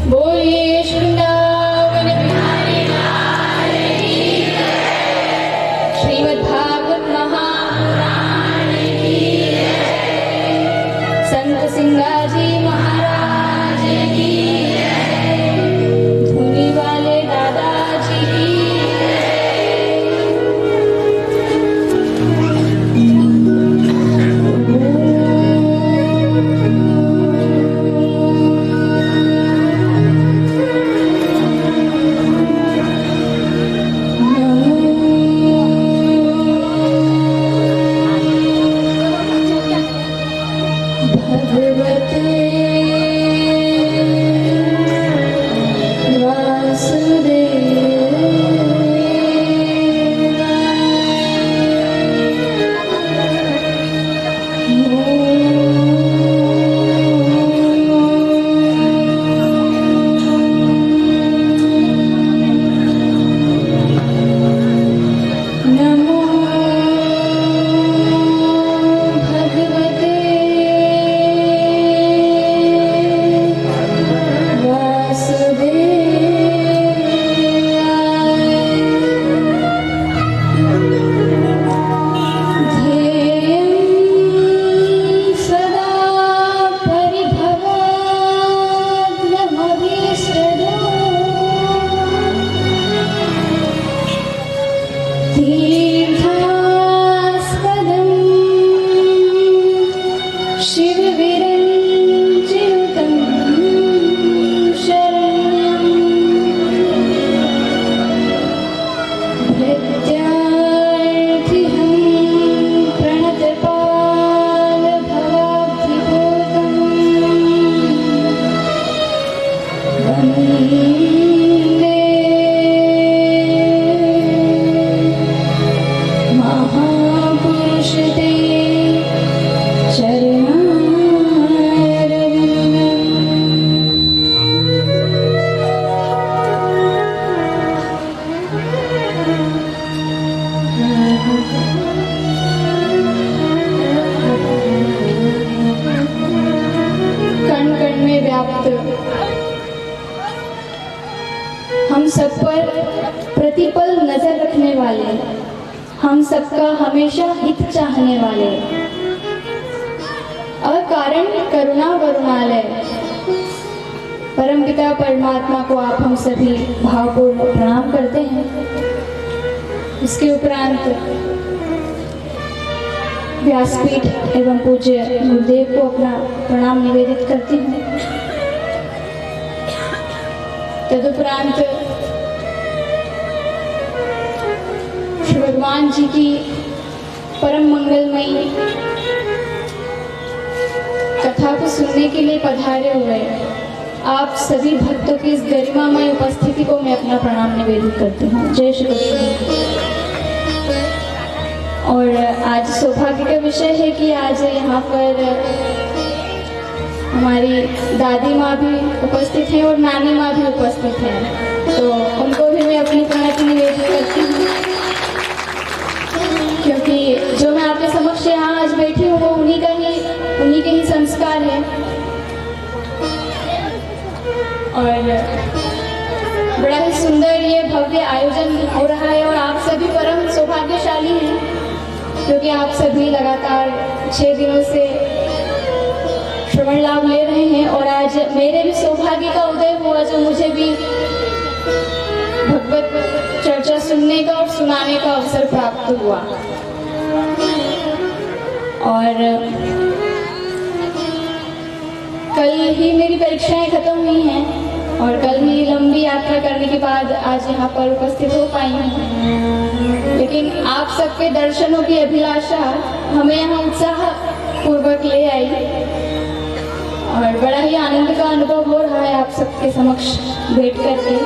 बोलिए वृंदावन बिहारी लाल की जय। श्रीमद्भागवत महापुराण की जय। संत सिंगाजी महाराज की जय। धुनी वाले दादाजी की हम सब पर प्रतिपल नजर रखने वाले, हम सबका हमेशा हित चाहने वाले, अकारण करुणा वरुणालय परमपिता परमात्मा को आप हम सभी भावपूर्ण प्रणाम करते हैं। इसके उपरांत व्यासपीठ एवं पूज्य गुरुदेव को अपना प्रणाम निवेदित करती हूँ। तदुपरांत श्री भगवान जी की परम मंगलमयी कथा को सुनने के लिए पधारे हुए आप सभी भक्तों की इस गरिमामय उपस्थिति को मैं अपना प्रणाम निवेदित करती हूँ। जय श्री कृष्ण। और आज सौभाग्य का विषय है कि आज यहाँ पर हमारी दादी माँ भी उपस्थित हैं और नानी माँ भी उपस्थित हैं, तो उनको भी मैं अपनी प्रणति निवेदित करती हूँ, क्योंकि जो मैं आपके समक्ष यहाँ आज बैठी हूँ वो उन्हीं के ही संस्कार है। और बड़ा ही सुंदर ये भव्य आयोजन हो रहा है और आप सभी परम सौभाग्यशाली हैं, क्योंकि आप सभी लगातार 6 दिनों से श्रवण लाभ ले रहे हैं। और आज मेरे भी सौभाग्य का उदय हुआ, जो मुझे भी भगवत चर्चा सुनने का और सुनाने का अवसर प्राप्त हुआ। और कल ही मेरी परीक्षाएं खत्म हुई हैं और कल ही लंबी यात्रा करने के बाद आज यहाँ पर उपस्थित हो पाई हूँ, लेकिन आप सबके दर्शनों की अभिलाषा हमें यहाँ उत्साह पूर्वक ले आई और बड़ा ही आनंद का अनुभव हो रहा है आप सबके समक्ष बैठ करके।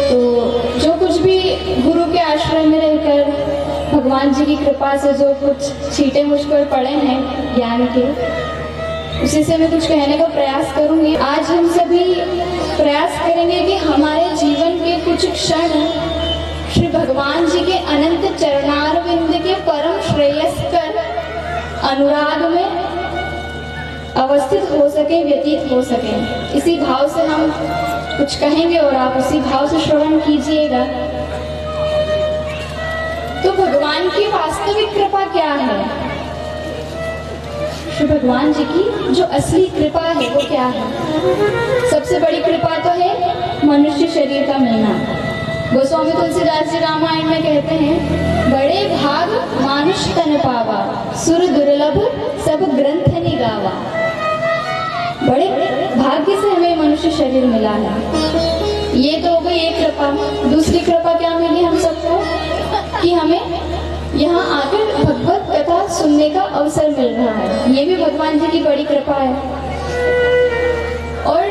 तो जो कुछ भी गुरु के आश्रय में रहकर भगवान जी की कृपा से जो कुछ छींटे मुझ पर पड़े हैं ज्ञान के, उसी से मैं कुछ कहने का प्रयास करूंगी। आज हम सभी प्रयास करेंगे कि हमारे जीवन के कुछ क्षण श्री भगवान जी के अनंत चरणारविंद के परम श्रेयस्कर अनुराग में अवस्थित हो सके, व्यतीत हो सके। इसी भाव से हम कुछ कहेंगे और आप उसी भाव से श्रवण कीजिएगा। तो भगवान की वास्तविक कृपा क्या है? श्री भगवान जी की जो असली कृपा है वो क्या है? सबसे बड़ी कृपा तो है मनुष्य शरीर का मिलना। गोस्वामी तुलसीदास जी रामायण में कहते हैं, बड़े भाग मानुष तन पावा, सुर दुर्लभ सब ग्रंथ निगावा। बड़े भाग्य से हमें मनुष्य शरीर मिला है। ये तो हो गई एक कृपा। दूसरी कृपा क्या मिली हम सबको? कि हमें यहाँ आकर भगवत कथा सुनने का अवसर मिल रहा है। ये भी भगवान जी की बड़ी कृपा है। और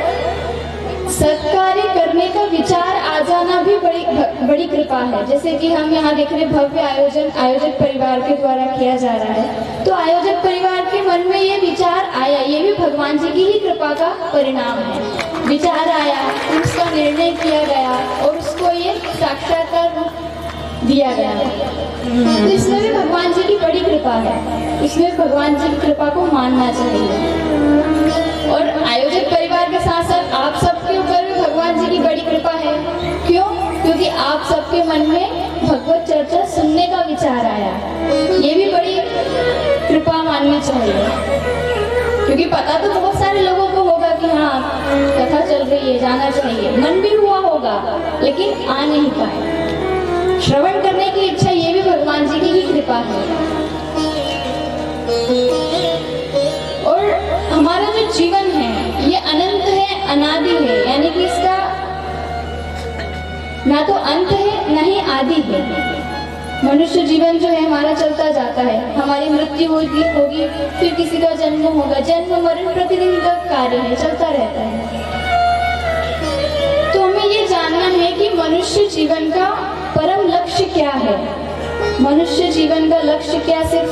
सत्कार्य करने का विचार आ जाना भी बड़ी कृपा है। जैसे कि हम यहाँ देख रहे भव्य आयोजक परिवार के द्वारा किया जा रहा है, तो आयोजक परिवार के मन में ये विचार आया, ये भी भगवान जी की ही कृपा का परिणाम है। विचार आया, उसका निर्णय किया गया और उसको ये साक्षात्कार दिया गया। तो इसमें भी भगवान जी की बड़ी कृपा है। इसमें भगवान जी की कृपा को मानना चाहिए। और आयोजक परिवार के साथ साथ आप सबके ऊपर भी भगवान जी की बड़ी कृपा है। क्यों? क्योंकि आप सबके मन में भगवत चर्चा सुनने का विचार आया। ये भी बड़ी कृपा माननी चाहिए। क्योंकि पता तो बहुत सारे लोगों को होगा कि हाँ कथा चल रही है, जाना चाहिए, मन भी हुआ होगा, लेकिन आ नहीं पाए। श्रवण करने की इच्छा, ये भी भगवान जी की ही कृपा है। और हमारा जो जीवन है ये अनंत है, अनादि है, यानी कि इसका ना तो अंत है ना ही आदि है। मनुष्य जीवन जो है हमारा चलता जाता है। हमारी मृत्यु होगी, फिर किसी का जन्म होगा। जन्म मरण प्रतिदिन का कार्य है, चलता रहता है। तो हमें ये जानना है कि मनुष्य जीवन का परम लक्ष्य क्या है। मनुष्य जीवन का लक्ष्य क्या सिर्फ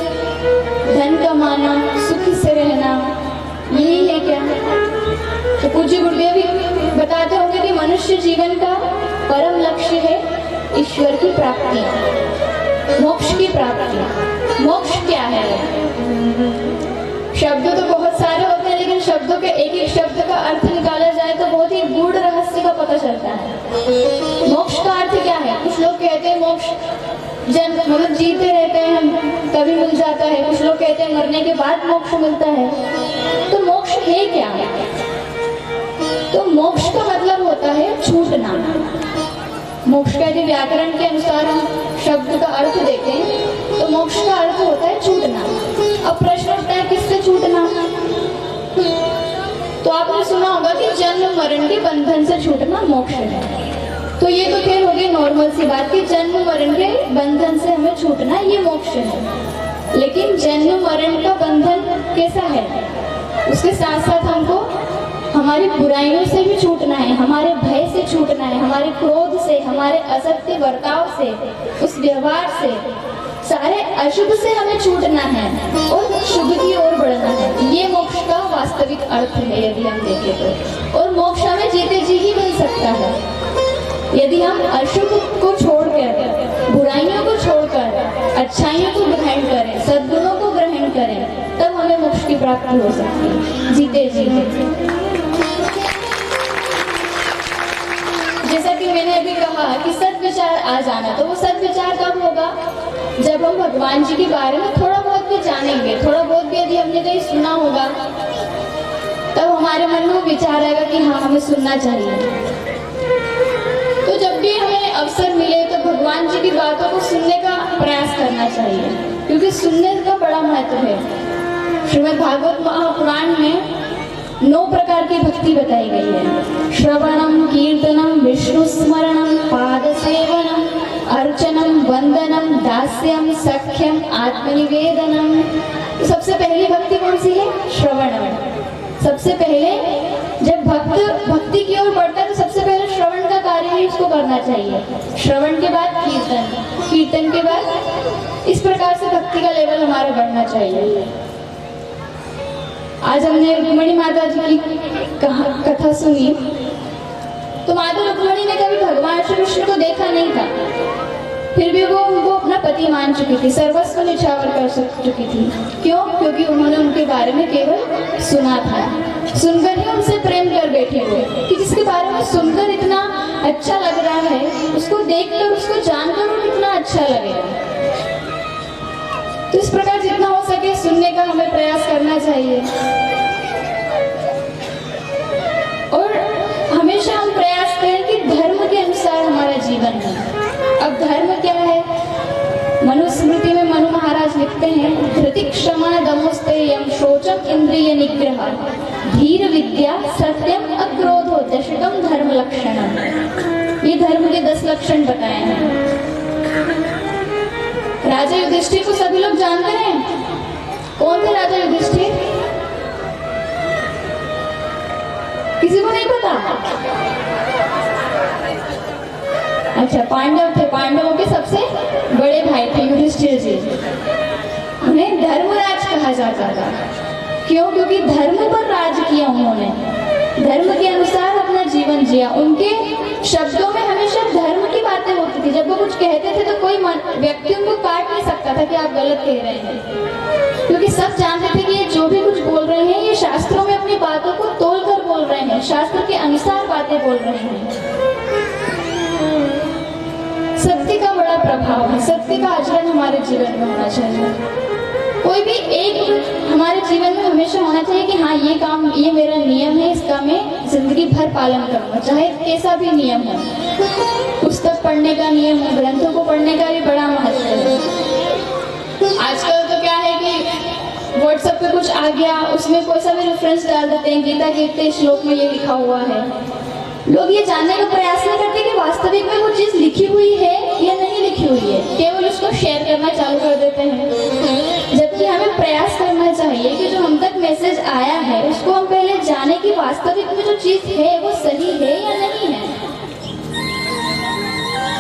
धन कमाना, सुखी से रहना, यही है क्या? तो पूज्य गुरुदेव भी बताते होंगे कि मनुष्य जीवन का परम लक्ष्य है ईश्वर की प्राप्ति, मोक्ष की प्राप्ति। मोक्ष क्या है? शब्द तो बहुत सारे होते हैं, लेकिन शब्दों के एक एक शब्द का अर्थ निकाला जाए तो बहुत ही गूढ़ रहस्य का पता चलता है। मोक्ष का अर्थ क्या है? कुछ लोग कहते हैं मोक्ष मतलब जीते रहते हैं हम तभी मिल जाता है। कुछ लोग कहते हैं मरने के बाद मोक्ष मिलता है। तो मोक्ष है क्या? तो मोक्ष का मतलब होता है छूटना। मोक्ष का यदि व्याकरण के अनुसार हम शब्द का अर्थ देखें तो मोक्ष का अर्थ होता है छूटना। अब प्रश्न उठता है किससे छूटना? तो आपने सुना होगा कि जन्म मरण के बंधन से छूटना मोक्ष है। तो ये तो फिर हो गई नॉर्मल सी बात कि जन्म मरण के बंधन से हमें छूटना ये मोक्ष है। लेकिन जन्म मरण का बंधन कैसा है? उसके साथ साथ हमको हमारी बुराइयों से भी छूटना है, हमारे भय से छूटना है, हमारे क्रोध से, हमारे असत्य बर्ताव से, उस व्यवहार से, सारे अशुभ से हमें छूटना है और शुभ की ओर बढ़ना है। ये मोक्ष का वास्तविक अर्थ है यदि हम देखें तो। और मोक्ष हमें जीते जी ही मिल सकता है यदि हम अशुभ को छोड़कर, बुराइयों को छोड़कर अच्छाइयों को ग्रहण करें, सद्गुणों को ग्रहण करें, तब हमें मोक्ष की प्राप्ति हो सकती है जीते जी। जैसा कि मैंने अभी कहा कि सद्विचार आ जाना, तो वो सद्विचार कब होगा? जब हम भगवान जी के बारे में थोड़ा बहुत भी जानेंगे, थोड़ा बहुत भी यदि हमने कहीं सुना होगा, तब हमारे मन में विचार आएगा कि हाँ हमें सुनना चाहिए। तो जब भी हमें अवसर मिले तो भगवान जी की बातों को सुनने का प्रयास करना चाहिए, क्योंकि सुनने का बड़ा महत्व है। श्रीमद् भागवत महापुराण में 9 प्रकार की भक्ति बताई गई है। श्रवणम, कीर्तनम, विष्णु स्मरणम, पाद सेवनम, अर्चनम, वंदनम, दास्यम, सख्यम, आत्मनिवेदनम। तो सबसे पहली भक्ति कौन सी है? श्रवणम। सबसे पहले जब भक्ति की ओर बढ़ता है तो सबसे पहले श्रवण का कार्य ही उसको करना चाहिए। श्रवण के बाद कीर्तन, कीर्तन के बाद, इस प्रकार से भक्ति का लेवल हमारा बढ़ना चाहिए। आज हमने रुक्मिणी माता जी की कथा सुनी, तो माता रुक्मिणी ने कभी भगवान श्री कृष्ण को देखा नहीं था। फिर भी वो उनको अपना पति मान चुकी थी, सर्वस्व निछावर कर चुकी थी। क्यों? क्योंकि उन्होंने उनके बारे में केवल सुना था, सुनकर ही उनसे प्रेम कर बैठे हुए कि जिसके बारे में सुनकर इतना अच्छा लग रहा है, उसको देखकर, उसको जानकर वो कितना अच्छा लगेगा। तो इस प्रकार जितना हो सके सुनने का हमें प्रयास करना चाहिए और हमेशा हम प्रयास करें कि धर्म के अनुसार हमारा जीवन हो। अब धर्म क्या है? मनुस्मृति में मनु महाराज लिखते हैं, धृति क्षमा दमोस्तेयम शोचम इंद्रिय निग्रह धीर विद्या सत्यम अक्रोधो दशकम धर्म लक्षणम। ये धर्म के 10 लक्षण बताए हैं। राजा युधिष्ठिर को सभी लोग जानते हैं। कौन थे राजा युधिष्ठिर? किसी को नहीं पता? अच्छा, पांडव थे, पांडवों के सबसे बड़े भाई थे युधिष्ठिर जी। उन्हें धर्मराज कहा जाता था। क्यों? क्योंकि धर्म पर राज किया उन्होंने, धर्म के अनुसार अपना जीवन जिया। उनके शब्दों में हमेशा धर्म की बातें होती थी। जब वो कुछ कहते थे तो कोई व्यक्ति उनको काट नहीं सकता था कि आप गलत कह रहे हैं, क्योंकि सब जानते थे कि ये जो भी कुछ बोल रहे हैं ये शास्त्रों में अपनी बातों को तोल कर बोल रहे हैं, शास्त्र के अनुसार बातें बोल रहे हैं। सत्य का बड़ा प्रभाव है, सत्य का आचरण हमारे जीवन में होना चाहिए। कोई भी एक हमारे जीवन में हमेशा होना चाहिए कि हाँ, ये काम, ये मेरा नियम है, इसका मैं जिंदगी भर पालन करूंगा, चाहे कैसा भी नियम हो। पुस्तक पढ़ने का नियम हो, ग्रंथों को पढ़ने का भी बड़ा महत्व है। आजकल तो क्या है कि व्हाट्सएप पे कुछ आ गया, उसमें कोई सा भी रेफरेंस डाल देते हैं, गीता के इतने श्लोक में ये लिखा हुआ है। लोग ये जानने का प्रयास नहीं करते कि वास्तविक में वो चीज लिखी हुई है या नहीं लिखी हुई है, केवल उसको शेयर करना चालू कर देते हैं। जबकि हमें प्रयास करना चाहिए कि जो हम तक मैसेज आया है उसको हम पहले जाने कि वास्तविक में जो चीज है वो सही है या नहीं है।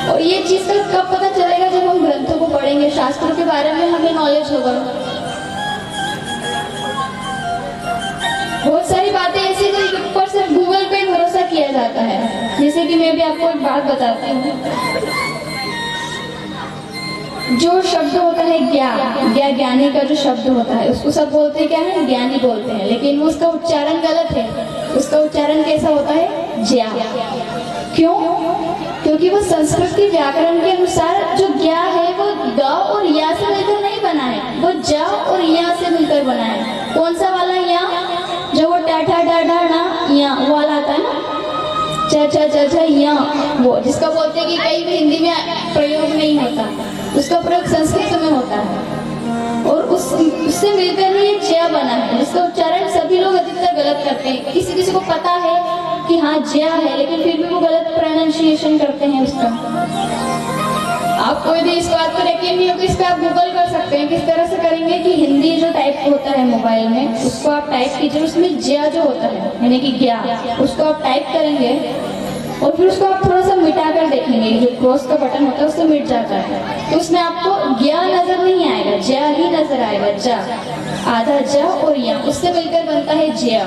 और ये चीज का कब पता चलेगा? जब हम ग्रंथों को पढ़ेंगे, शास्त्रों के बारे में हमें नॉलेज होगा। बहुत सारी बातें ऐसी जो ऊपर से गूगल पे भरोसा किया जाता है। जैसे कि मैं भी आपको एक बात बताती हूँ, जो शब्द होता है ज्ञानी का जो शब्द होता है उसको सब बोलते हैं क्या है? ज्ञानी बोलते हैं, लेकिन उसका उच्चारण गलत है। उसका उच्चारण कैसा होता है? ज्ञा। क्यों? क्योंकि वो संस्कृत के व्याकरण के अनुसार जो ज्ञा है वो ग और या से मिलकर नहीं बना है, वो ज और या से मिलकर बना है। कौन सा वाला? या, जो वो टाठा डाढ़ा ना या वाला आता है ना, च या, वो जिसका बोलते हैं कि कहीं भी हिंदी में प्रयोग नहीं होता, उसका प्रयोग संस्कृत में होता है और उससे मिलकर ही ये ज्या बना है, जिसका उच्चारण सभी लोग अधिकतर गलत करते हैं। किसी किसी को पता है कि हाँ ज्या है, लेकिन फिर भी वो गलत प्रोनाउंसिएशन करते हैं उसका। आप कोई भी इस बात को यकीन नहीं हो तो इस पर आप गूगल कर सकते हैं। किस तरह से करेंगे कि हिंदी जो टाइप होता है मोबाइल में, उसको आप टाइप कीजिए, उसमें ज्या जो होता है यानी कि ज्ञा, उसको आप टाइप करेंगे और फिर उसको आप थोड़ा सा मिटा कर देखेंगे, जो क्रॉस का बटन होता है उससे मिट जाता है, तो उसमें आपको ज्ञा नजर नहीं आएगा, ज्या ही नजर आएगा। जा, आधा जा और या, उससे मिलकर बनता है ज्या।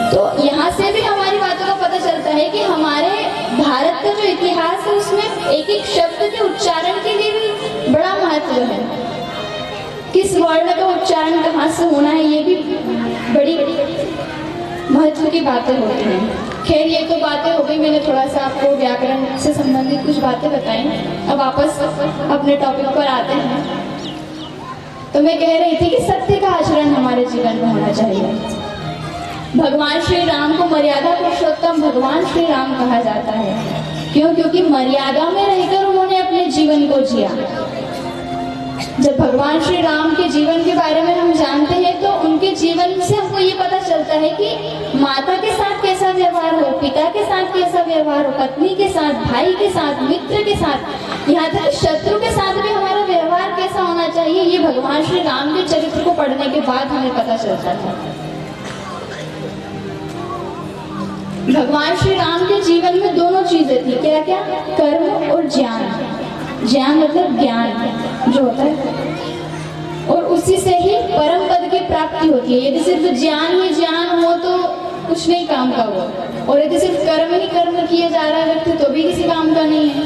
तो यहाँ से भी हमारी बातों का पता चलता है कि हमारे भारत का जो इतिहास है उसमें एक एक शब्द के उच्चारण के लिए भी बड़ा महत्व है। किस वर्ण का उच्चारण कहाँ से होना है, ये भी बड़ी महत्व की बातें होती हैं। खैर, ये तो बातें हो गई, मैंने थोड़ा सा आपको व्याकरण से संबंधित कुछ बातें बताई। अब वापस अपने टॉपिक पर आते हैं। तो मैं कह रही थी कि सत्य का आचरण हमारे जीवन में होना चाहिए। भगवान श्री राम को मर्यादा पुरुषोत्तम भगवान श्री राम कहा जाता है। क्यों? क्योंकि मर्यादा में रहकर उन्होंने अपने जीवन को जिया। जब भगवान श्री राम के जीवन के बारे में हम जानते हैं तो उनके जीवन से हमको ये पता चलता है कि माता के साथ कैसा व्यवहार हो, पिता के साथ कैसा व्यवहार हो, पत्नी के साथ, भाई के साथ, मित्र के साथ, यहाँ तक शत्रु के साथ भी हमारा व्यवहार कैसा होना चाहिए, ये भगवान श्री राम के चरित्र को पढ़ने के बाद हमें पता चलता था। भगवान श्री राम के जीवन में दोनों चीजें थी, क्या क्या? कर्म और ज्ञान। ज्ञान मतलब ज्ञान जो होता है, और उसी से ही परम पद की प्राप्ति होती है। यदि सिर्फ ज्ञान ही ज्ञान हो तो कुछ नहीं काम का वो, और यदि सिर्फ कर्म ही कर्म किए जा रहा है व्यक्ति तो भी किसी काम का नहीं है।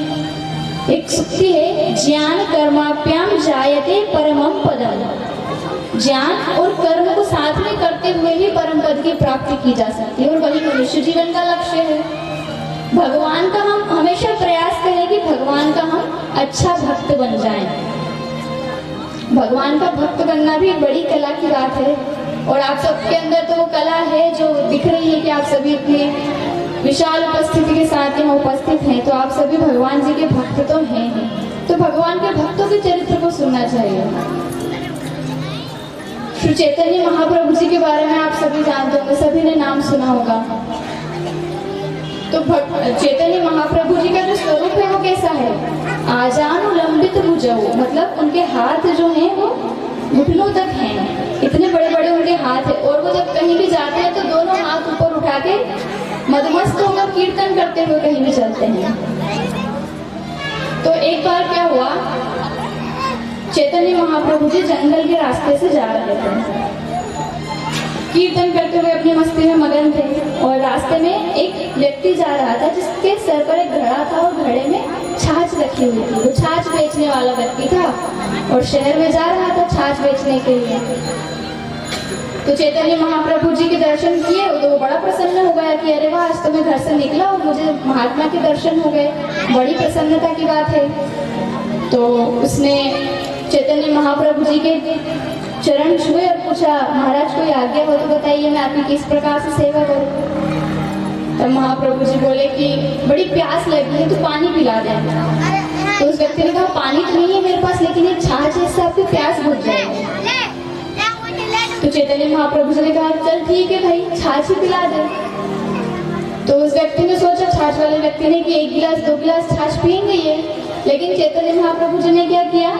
एक सुक्ति है, ज्ञान कर्माभ्याम जायते परमं पदम। ज्ञान और कर्म को साथ में करते हुए ही परम पद की प्राप्ति की जा सकती है, और वही मनुष्य जीवन का लक्ष्य है। भगवान का हम हमेशा प्रयास करें कि भगवान का हम अच्छा भक्त बन जाएं। भगवान का भक्त बनना भी एक बड़ी कला की बात है, और आप सबके अंदर तो वो कला है जो दिख रही है कि आप सभी इतने विशाल उपस्थिति के साथ यहाँ उपस्थित हैं, तो आप सभी भगवान जी के भक्त तो हैं ही। तो भगवान के भक्तों के चरित्र को सुनना चाहिए। श्री चैतन्य महाप्रभु जी के बारे में आप सभी जानते होंगे, सभी ने नाम सुना होगा। तो चैतन्य महाप्रभु जी का जो स्वरूप है वो कैसा है? आजानु लंबित भुजौ, मतलब उनके हाथ जो हैं वो घुटनों तक हैं, इतने बड़े बड़े उनके हाथ है। और वो जब कहीं भी जाते हैं तो दोनों हाथ ऊपर उठा के मदमस्त होकर कीर्तन करते हुए कहीं भी चलते हैं। तो एक बार क्या हुआ, चैतन्य महाप्रभु जी जंगल के रास्ते से जा रहे थे, कीर्तन करते हुए अपनी मस्ती में मगन थे, और रास्ते में एक व्यक्ति जा रहा था जिसके सर पर एक घड़ा था और घड़े में छाछ रखी हुई थी। वो छाछ बेचने वाला व्यक्ति था और शहर में जा रहा था छाछ बेचने के लिए। तो चैतन्य महाप्रभु जी के दर्शन किए तो वो बड़ा प्रसन्न हो गया कि अरे वाह, आज तो मैं घर से निकला और मुझे महात्मा के दर्शन हो गए, बड़ी प्रसन्नता की बात है। तो उसने चैतन्य महाप्रभु जी के चरण छुए और पूछा, महाराज कोई आज्ञा हो तो बताइए, मैं आपकी किस प्रकार से सेवा करूं? तब महाप्रभु जी बोले कि बड़ी प्यास लगी है, तो पानी पिला दे। तो उस व्यक्ति ने कहा, पानी तो नहीं है मेरे पास, लेकिन ये छाछ है, इससे आपकी प्यास बुझ जाएगी। तो चैतन्य महाप्रभु जी ने कहा, चल ठीक है भाई, छाछ ही पिला दे। तो उस व्यक्ति ने सोचा, छाछ वाले व्यक्ति ने, कि 1 गिलास 2 गिलास छाछ पिएंगे ये। लेकिन चैतन्य महाप्रभु जी ने क्या किया,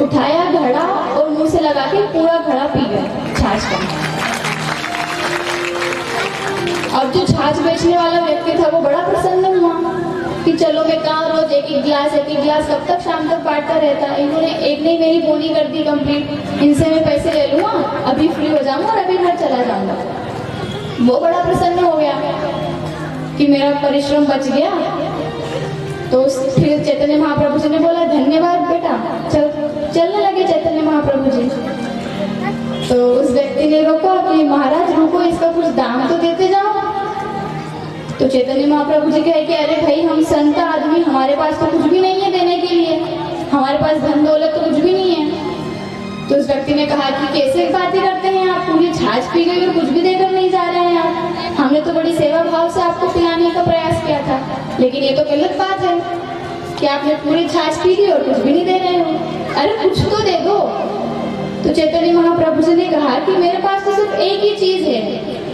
उठाया घड़ा और मुंह से लगा के पूरा घड़ा पी गया छाछ का। अब जो छाछ बेचने वाला व्यक्ति था वो बड़ा प्रसन्न हुआ कि चलो मैं कहाँ रोज एक एक गिलास कब तक शाम तक बांटता रहता। इन्होंने एक ने मेरी बोली कर दी कंप्लीट, इनसे मैं पैसे ले लूँगा, अभी फ्री हो जाऊंगा और अभी घर चला जाऊंगा। वो बड़ा प्रसन्न हो गया कि मेरा परिश्रम बच गया। तो फिर चैतन्य महाप्रभु जी ने बोला, धन्यवाद बेटा, चलने लगे चैतन्य महाप्रभु जी। तो उस व्यक्ति ने रोका कि महाराज रुको, इसका कुछ दाम तो देते जाओ। तो चैतन्य महाप्रभु जी कहे कि अरे भाई, हम संत आदमी, हमारे पास तो कुछ भी नहीं है देने के लिए, हमारे पास धन दौलत तो कुछ भी नहीं है। तो उस व्यक्ति ने कहा कि कैसे बातें करते हैं आप, पूरी छाछ पी गई और कुछ भी देकर नहीं जा रहे हैं आप, हमने तो बड़ी सेवा भाव से आपको पिलाने का प्रयास किया था, लेकिन ये तो गलत बात है कि आपने पूरी छाछ पी ली और कुछ भी नहीं दे रहे हो, अरे कुछ तो दे दो। तो चैतन्य महाप्रभु जी ने कहा कि मेरे पास तो सिर्फ एक ही चीज है।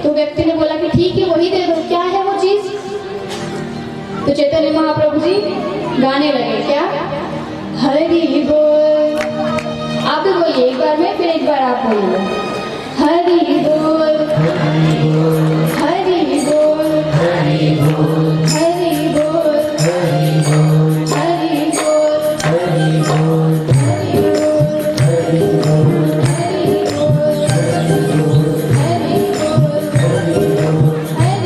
तो व्यक्ति ने बोला कि ठीक है, वही दे दो, क्या है वो चीज? तो चैतन्य महाप्रभु जी गाने लगे, क्या? हरि बोल। आप भी बोलिए एक बार में, फिर एक बार आप बोलिए, हरि बोल, हरि बोल, हरि बोल, हरि बोल, हरि बोल, हरि बोल, हरि बोल, हरि बोल, हरि बोल, हरि बोल, हरि बोल, हरि बोल, हरि बोल, हरि बोल, हरि बोल, हरि बोल, हरि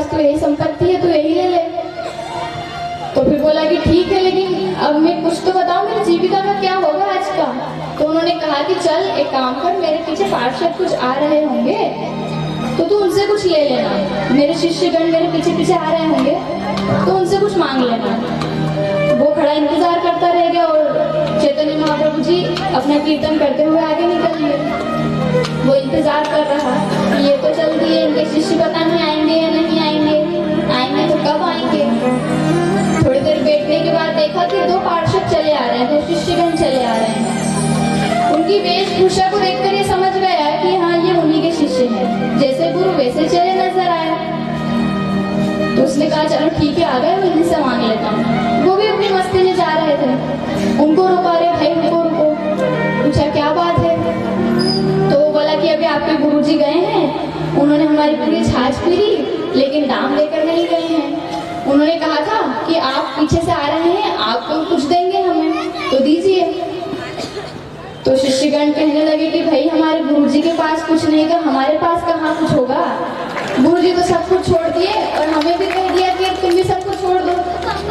तो यही संपत्ति है, तो यही ले ले। तो फिर बोला कि ठीक है, लेकिन अब मैं कुछ तो बताऊं, मेरी जीविका का क्या होगा आज का? तो उन्होंने कहा कि चल एक काम कर, मेरे पीछे पार्षद कुछ आ रहे होंगे तो तू उनसे कुछ ले लेना, मेरे शिष्यगण मेरे पीछे पीछे आ रहे होंगे तो उनसे कुछ मांग लेना। वो खड़ा इंतजार करता रह गया और चैतन्य महाप्रभु जी अपना कीर्तन करते हुए आगे निकल गए। वो इंतजार कर रहा, ये तो चल दिए, इनके शिष्य पता नहीं आएंगे या नहीं आएंगे, आएंगे तो कब आएंगे। थोड़ी देर बैठने के बाद देखा कि 2 पार्षद चले आ रहे हैं, 2 शिष्यगण चले आ रहे हैं। उनकी वेश वेशभूषा को देखकर ये समझ गया कि हाँ ये उन्हीं के शिष्य हैं, जैसे गुरु वैसे चले नजर आए। तो उसने कहा चलो ठीक है आ गए, मैं इनसे मांग लेता हूँ। वो भी अपनी मस्ती में जा रहे थे, उनको रुका रहे, भाई उनको रुको। पूछा क्या बात है? तो वो बोला कि अभी आपके गुरुजी गए हैं, उन्होंने हमारी पूरी छाछ पी ली, लेकिन दाम लेकर नहीं गए हैं। उन्होंने कहा था कि आप पीछे से आ रहे हैं, आपको कुछ देंगे हमें, तो दीजिए। तो शिष्यगण कहने लगे कि भाई हमारे गुरुजी के पास कुछ नहीं, तो हमारे पास कहाँ कुछ होगा। गुरुजी तो सब कुछ छोड़ दिए और हमें भी कह दिया कि तुम भी सब कुछ छोड़ दो।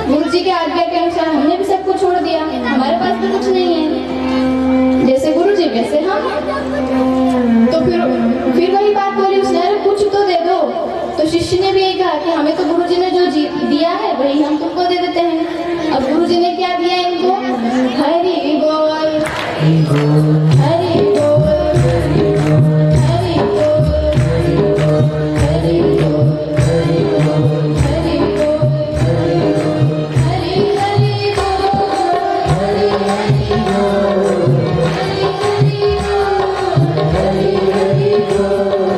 गुरुजी के आज्ञा के अनुसार हमने भी सब कुछ छोड़ दिया, हमारे पास भी कुछ नहीं है, जैसे गुरुजी वैसे हम। तो फिर वही बात बोली उसने, अरे कुछ तो दे दो। तो शिष्य ने भी यही कहा कि हमें तो गुरुजी ने जो दिया है वही हम तुमको दे देते हैं। अब गुरुजी ने क्या दिया इनको? हरि बोल, हरि बोल, हरि बोल, हरि बोल, हरि बोल, हरि बोल, हरि बोल, हरि बोल, हरि हरि बोल, हरि हरि बोल, हरि हरि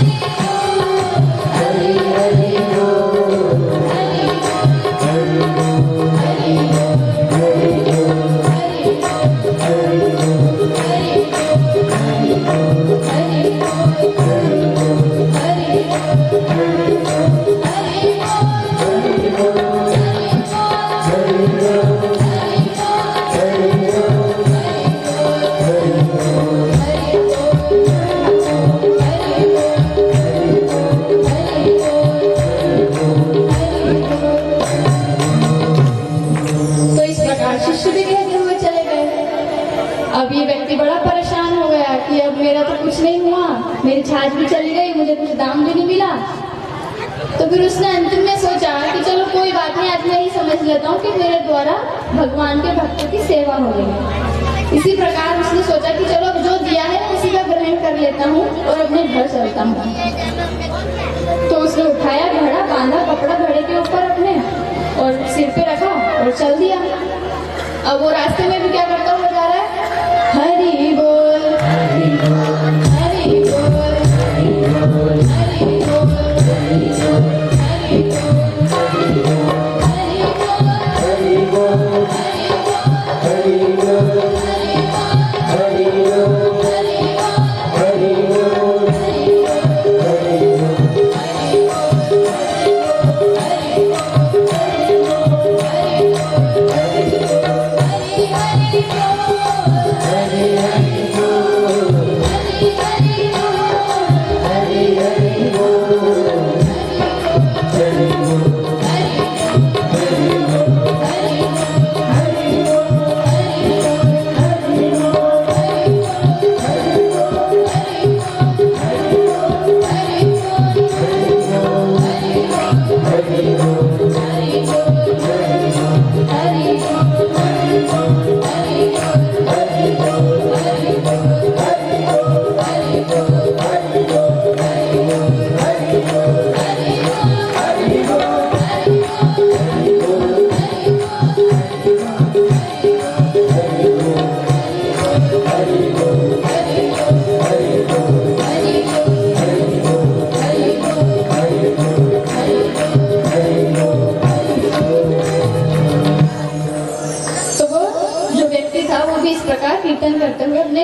बोल, हरि हरि बोल, तो इस प्रकार शिष्य भी कहते हुए चले गए। अब ये व्यक्ति बड़ा परेशान हो गया कि अब मेरा तो कुछ नहीं हुआ, मेरी छाछ भी चली गई, मुझे कुछ दाम भी नहीं मिला। तो फिर उसने अंतिम में सोचा कि चलो कोई बात नहीं, आज मैं ही समझ लेता हूँ कि मेरे द्वारा भगवान के भक्तों की सेवा हो रही। इसी प्रकार उसने सोचा कि चलो जो दिया है उसी का ग्रहण कर लेता हूँ और अपने घर चलता हूँ। तो उसने उठाया घड़ा, बांधा कपड़ा घड़े के ऊपर अपने और सिर पे रखा और चल दिया। अब वो रास्ते में भी क्या करता हुआ जा रहा है? हरि बोल, हरि बोल, हरि बोल, हरि बोल, हरि बोल, हरि बोल, हरि बोल, हरि बोल, हरि बोल, हरि बोल, हरि बोल, हरि बोल, कीर्तन करते हुए अपने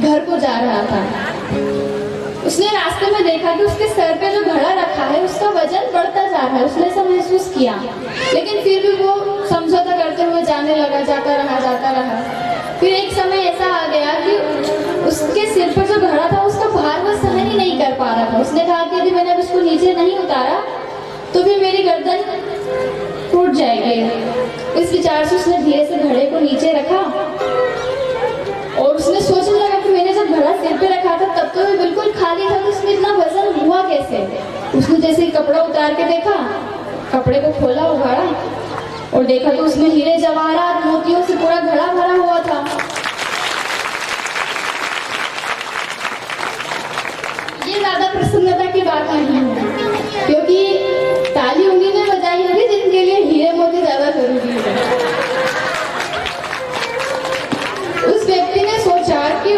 घर को जा रहा था। उसने रास्ते में देखा कि उसके सर पे जो घड़ा रखा है उसका वजन बढ़ता जा रहा है। उसने ऐसा महसूस किया, लेकिन फिर भी वो समझौता करते हुए जाने लगा, जाता रहा। फिर एक समय ऐसा आ गया कि उसके सिर पर जो घड़ा था उसका भार वो सहन ही नहीं कर पा रहा था। उसने कहा कि यदि मैंने उसको नीचे नहीं उतारा तो फिर मेरी गर्दन टूट जाएगी। इस विचार से उसने धीरे से घड़े को नीचे रखा और उसने सोचने लगा कि मैंने जब घड़ा सिर पे रखा था तब तो बिल्कुल खाली था, तो इसमें इतना वजन हुआ कैसे। उसने जैसे ही कपड़ा उतार के देखा, कपड़े को खोला, उघाड़ा और देखा तो उसमें हीरे जवाहरात मोतियों से पूरा घड़ा भरा हुआ था। ये ज्यादा प्रसन्नता की बात नहीं है, क्योंकि ताली उन्हीं ने बजाई होगी जिनके लिए हीरे मोती ज्यादा जरूरी है। उस व्यक्ति ने सोचा कि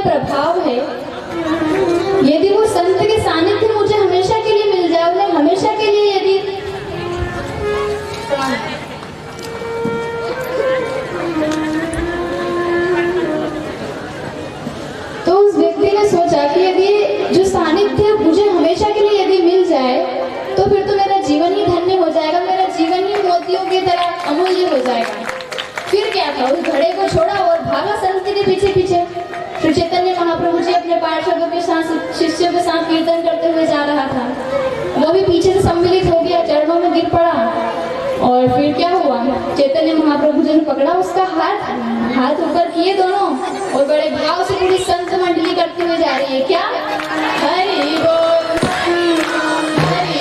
ये प्रभाव है, यदि वो संत के सानिध्य मुझे हमेशा के लिए मिल जाए, उन्हें हमेशा के लिए यदि तो उस व्यक्ति ने सोचा कि यदि जो सानिध्य मुझे हमेशा के लिए यदि मिल जाए तो फिर तो मेरा जीवन ही धन्य हो जाएगा, मेरा जीवन ही मोतियों की तरह अमूल्य हो जाएगा। फिर क्या था, उस घड़े को छोड़ा और भागा संत के पीछे पीछे। श्री चैतन्य महाप्रभु जी अपने पार्षदों के साथ, शिष्यों के साथ कीर्तन करते हुए जा रहा था, वो भी पीछे से सम्मिलित हो गया, चरणों में गिर पड़ा। और फिर क्या हुआ, चैतन्य महाप्रभु जी ने पकड़ा उसका हाथ ऊपर किए दोनों, और बड़े भाव से पूरी संत मंडली करते हुए जा रही है। क्या? हरि बोल, हरि बोल, हरि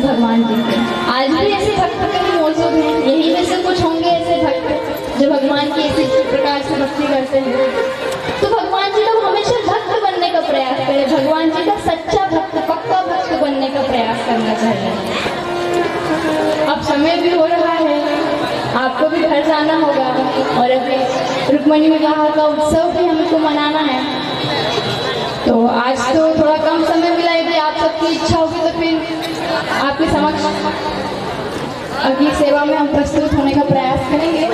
भगवान जी के। आज भी ऐसे भक्त कभी मौजूद हैं, यही में से कुछ होंगे ऐसे भक्त जो भगवान की इसी प्रकार से भक्ति करते हैं। तो भगवान जी लोग हमेशा भक्त बनने का प्रयास करें, भगवान जी का सच्चा भक्त, पक्का भक्त बनने का प्रयास करना चाहिए। अब समय भी हो रहा है, आपको भी घर जाना होगा और अभी रुक्मणी विवाह का उत्सव भी हमको मनाना है। तो आज तो थोड़ा कम समय मिला, यदि आप सबकी इच्छा होगी तो फिर आपके समक्ष अगली सेवा में हम प्रस्तुत होने का प्रयास करेंगे।